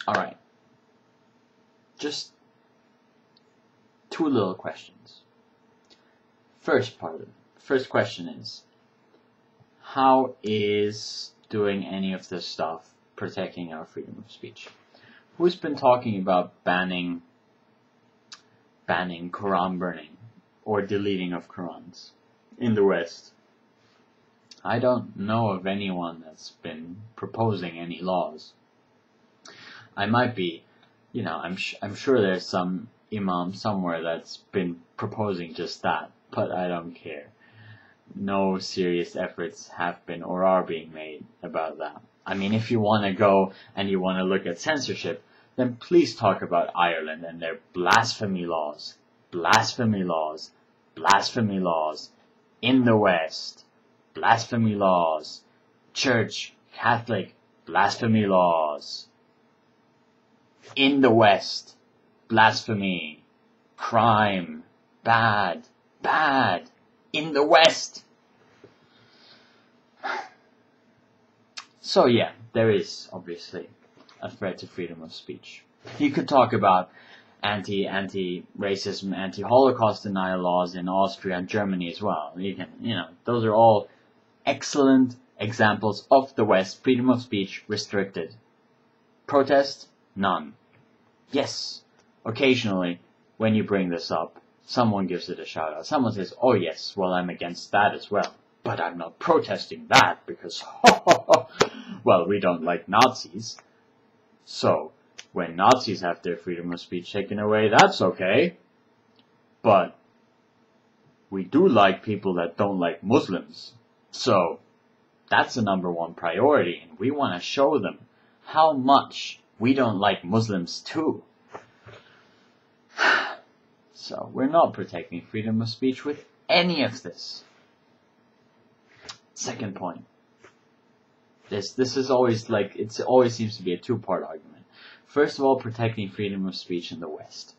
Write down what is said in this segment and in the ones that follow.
Alright. Just two little questions. First question is, how is doing any of this stuff protecting our freedom of speech? Who's been talking about banning Quran burning or deleting of Qurans in the West? I don't know of anyone that's been proposing any laws. I might be, I'm sure there's some imam somewhere that's been proposing just that, but I don't care. No serious efforts have been or are being made about that. I mean, if you want to go and you want to look at censorship, then please talk about Ireland and their blasphemy laws. Blasphemy laws. Blasphemy laws. In the West. Blasphemy laws. Church, Catholic, blasphemy laws. In the West. Blasphemy. Crime. Bad. Bad. In the West. So yeah, there is obviously a threat to freedom of speech. You could talk about anti-racism, anti-Holocaust denial laws in Austria and Germany as well. Those are all excellent examples of the West. Freedom of speech restricted. Protest? None. Yes, occasionally when you bring this up, someone gives it a shout out. Someone says, oh yes, well I'm against that as well. But I'm not protesting that because, well, we don't like Nazis. So, when Nazis have their freedom of speech taken away, that's okay. But we do like people that don't like Muslims. So, that's the #1 priority. And we want to show them how much we don't like Muslims too. So, we're not protecting freedom of speech with any of this. Second point. This is always it always seems to be a two-part argument. First of all, protecting freedom of speech in the West.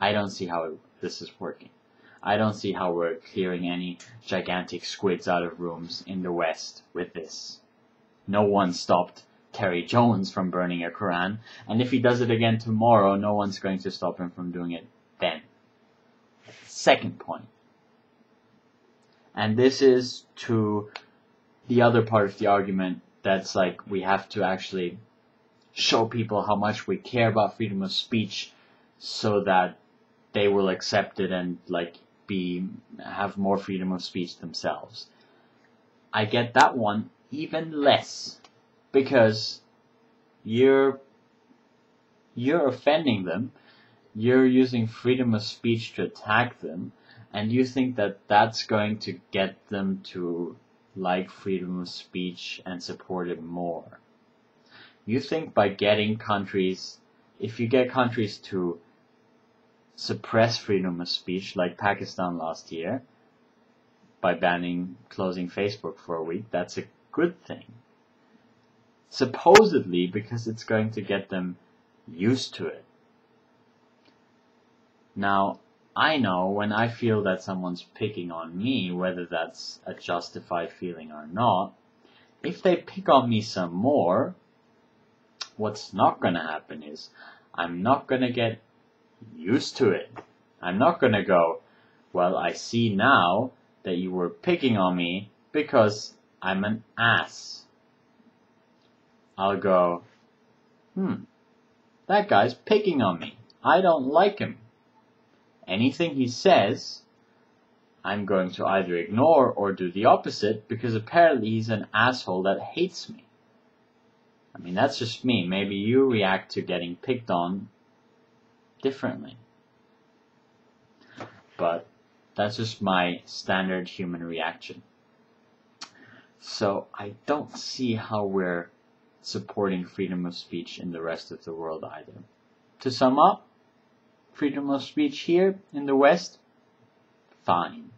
I don't see how this is working. I don't see how we're clearing any gigantic squids out of rooms in the West with this. No one stopped Terry Jones from burning a Quran, and if he does it again tomorrow, no one's going to stop him from doing it then. Second point. And this is to the other part of the argument that's like we have to actually show people how much we care about freedom of speech so that they will accept it and have more freedom of speech themselves. I get that one even less because you're offending them, you're using freedom of speech to attack them, and you think that that's going to get them to like freedom of speech and support it more. You think by getting countries, if you get countries to suppress freedom of speech, like Pakistan last year, by closing Facebook for a week, that's a good thing. Supposedly because it's going to get them used to it. Now, I know when I feel that someone's picking on me, whether that's a justified feeling or not, if they pick on me some more, what's not going to happen is I'm not going to get used to it. I'm not going to go, well, I see now that you were picking on me because I'm an ass. I'll go, that guy's picking on me. I don't like him. Anything he says, I'm going to either ignore or do the opposite because apparently he's an asshole that hates me. I mean, that's just me. Maybe you react to getting picked on differently. But that's just my standard human reaction. So I don't see how we're supporting freedom of speech in the rest of the world either. To sum up, freedom of speech here in the West, fine.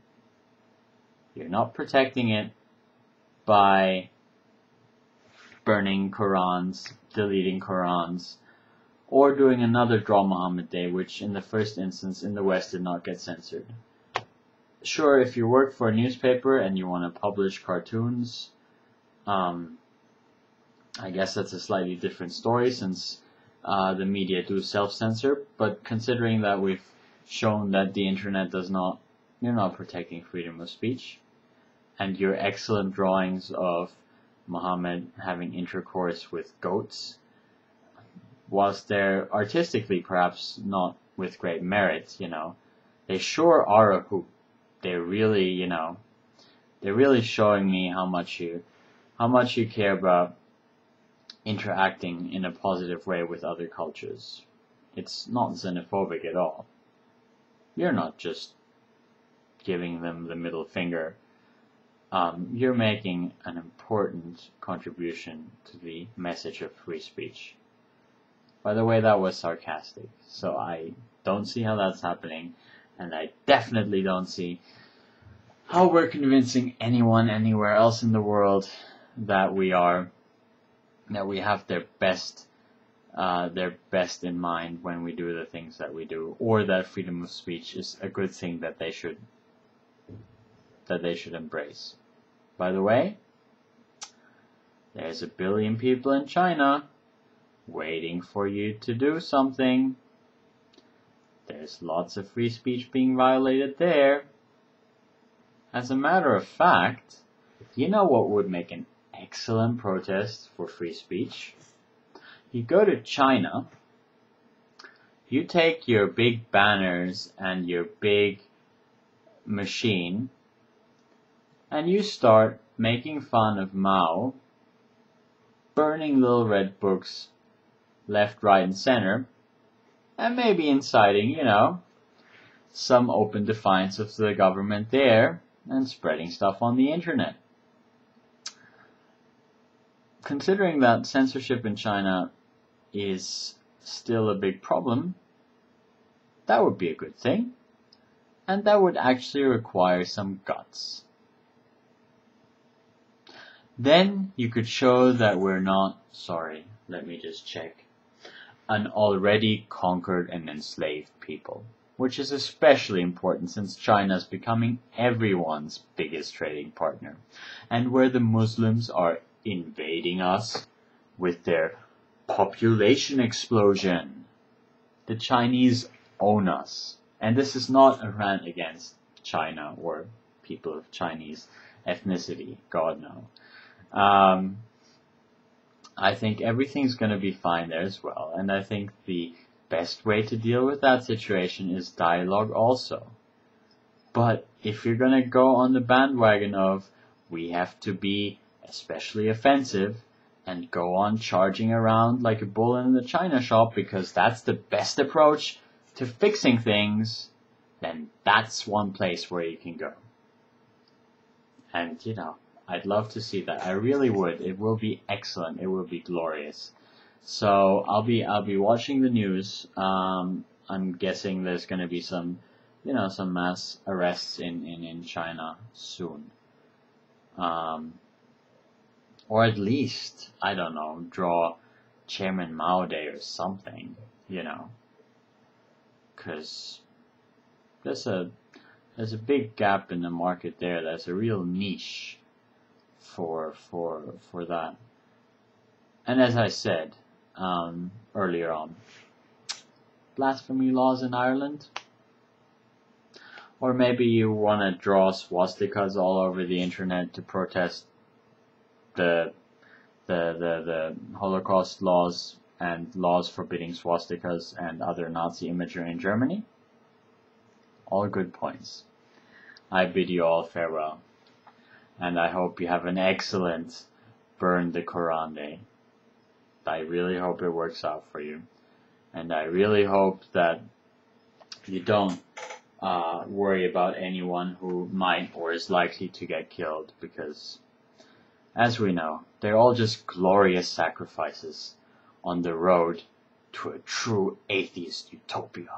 You're not protecting it by burning Qurans, deleting Qurans, or doing another Draw Muhammad Day, which in the first instance in the West did not get censored. Sure, if you work for a newspaper and you want to publish cartoons, I guess that's a slightly different story since the media do self-censor, but considering that we've shown that the internet you're not protecting freedom of speech, and your excellent drawings of Muhammad having intercourse with goats, whilst they're artistically perhaps not with great merit, they sure are a hoop. They're really, they're really showing me how much you care about interacting in a positive way with other cultures. It's not xenophobic at all. You're not just giving them the middle finger. You're making an important contribution to the message of free speech. By the way, that was sarcastic, so I don't see how that's happening, and I definitely don't see how we're convincing anyone anywhere else in the world that we have their best in mind when we do the things that we do, or that freedom of speech is a good thing that they should embrace. By the way, there's 1 billion people in China waiting for you to do something. There's lots of free speech being violated there. As a matter of fact, you know what would make an excellent protest for free speech? You go to China, you take your big banners and your big machine, and you start making fun of Mao, burning little red books left, right, and center, and maybe inciting, some open defiance of the government there, and spreading stuff on the internet. Considering that censorship in China is still a big problem, that would be a good thing, and that would actually require some guts. Then you could show that we're not, an already conquered and enslaved people, which is especially important since China is becoming everyone's biggest trading partner, and where the Muslims are invading us with their population explosion. The Chinese own us, and this is not a rant against China or people of Chinese ethnicity, God no. I think everything's going to be fine there as well, and I think the best way to deal with that situation is dialogue also. But if you're going to go on the bandwagon of we have to be especially offensive and go on charging around like a bull in the china shop because that's the best approach to fixing things, then that's one place where you can go. And I'd love to see that. I really would. It will be excellent. It will be glorious. So I'll be watching the news. I'm guessing there's going to be some mass arrests in China soon. Or at least, I don't know, draw Chairman Mao Day or something, because there's a big gap in the market there. There's a real niche for that. And as I said earlier on, blasphemy laws in Ireland, or maybe you want to draw swastikas all over the internet to protest the Holocaust laws and laws forbidding swastikas and other Nazi imagery in Germany. All good points. I bid you all farewell, and I hope you have an excellent Burn the Koran Day. I really hope it works out for you, and I really hope that you don't worry about anyone who might or is likely to get killed, because as we know, they're all just glorious sacrifices on the road to a true atheist utopia.